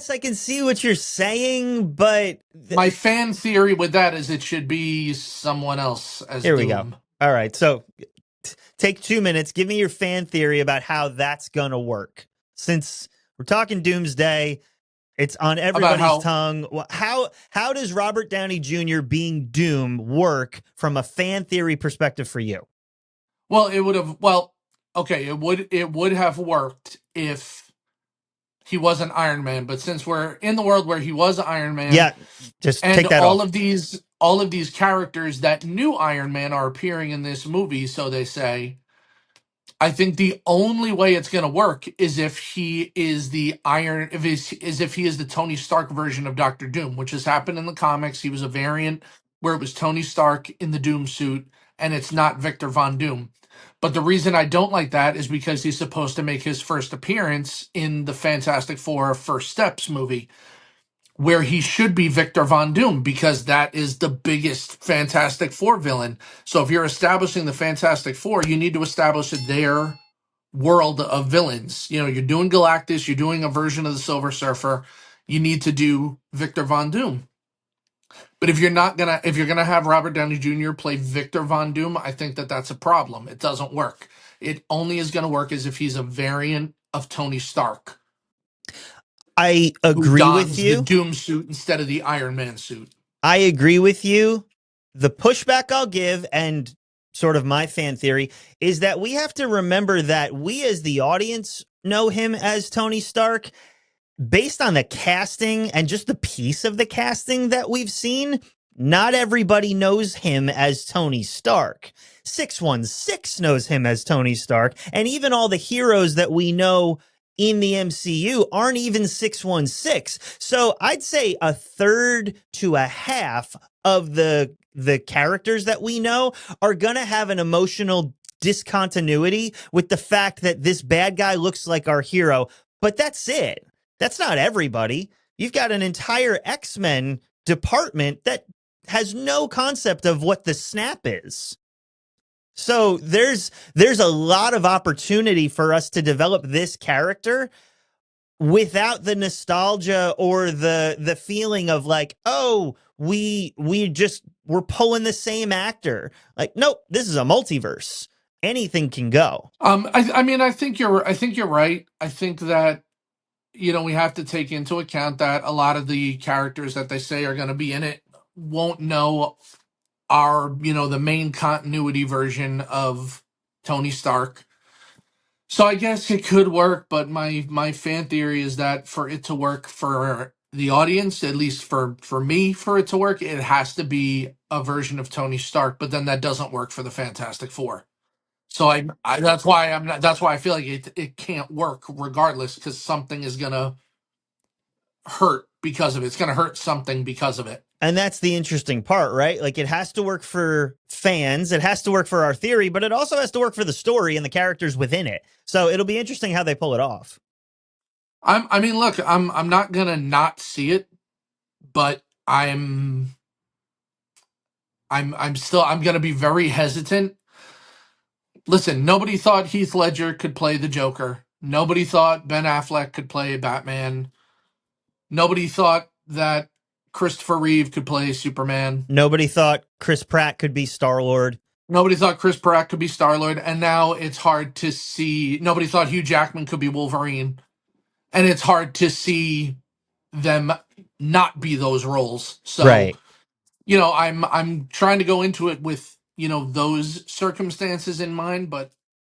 guess I can see what you're saying, but My fan theory with that is it should be someone else as here we go. Doom. All right, so take 2 minutes. Give me your fan theory about how that's gonna work. Since we're talking Doomsday, it's on About everybody's how, tongue. How does Robert Downey Jr. being Doom work from a fan theory perspective for you? well, it would have, well, okay, it would have worked if he wasn't Iron Man, but since we're in the world where he was Iron Man, Yeah, just and take that all off. of these characters that knew Iron Man are appearing in this movie, so they say, I think the only way it's going to work is if he is the Iron, if he is the Tony Stark version of Doctor Doom, which has happened in the comics. He was a variant where it was Tony Stark in the Doom suit, and it's not Victor Von Doom. But the reason I don't like that is because he's supposed to make his first appearance in the Fantastic Four First Steps movie, where he should be Victor Von Doom, because that is the biggest Fantastic Four villain. So if you're establishing the Fantastic Four, you need to establish their world of villains. You know, you're doing Galactus, you're doing a version of the Silver Surfer, you need to do Victor Von Doom. But if you're gonna have Robert Downey Jr. play Victor Von Doom, I think that that's a problem. It doesn't work. It only is gonna work as if he's a variant of Tony Stark I who agree with dons the you. Doom suit instead of the Iron Man suit. I agree with you. The pushback I'll give, and sort of my fan theory, is that we have to remember that we as the audience know him as Tony Stark based on the casting and just the piece of the casting that we've seen. Not everybody knows him as Tony Stark. 616 knows him as Tony Stark, and even all the heroes that we know in the MCU aren't even 616. So I'd say a third to a half of the characters that we know are going to have an emotional discontinuity with the fact that this bad guy looks like our hero, but that's it. That's not everybody. You've got an entire X-Men department that has no concept of what the snap is. So there's a lot of opportunity for us to develop this character without the nostalgia or the feeling of like, oh, we're pulling the same actor. Like, nope, this is a multiverse. Anything can go. I mean, I think you're right. I think that, you know, we have to take into account that a lot of the characters that they say are going to be in it won't know are, you know, the main continuity version of Tony Stark. So I guess it could work, but my fan theory is that for it to work for the audience, at least for me, for it to work, it has to be a version of Tony Stark. But then that doesn't work for the Fantastic Four. So that's why I'm not. That's why I feel like it can't work regardless, because something is gonna hurt because of it. It's gonna hurt something because of it. And that's the interesting part, right? Like, it has to work for fans, it has to work for our theory, but it also has to work for the story and the characters within it. So it'll be interesting how they pull it off. I mean, look, I'm not gonna not see it, but I'm gonna be very hesitant. Listen, nobody thought Heath Ledger could play the Joker. Nobody thought Ben Affleck could play Batman. Nobody thought that Christopher Reeve could play Superman. Nobody thought Chris Pratt could be Star-Lord. Nobody thought Chris Pratt could be Star-Lord, and now it's hard to see. Nobody thought Hugh Jackman could be Wolverine, and it's hard to see them not be those roles. So, Right. you know, I'm trying to go into it with, you know, those circumstances in mind, but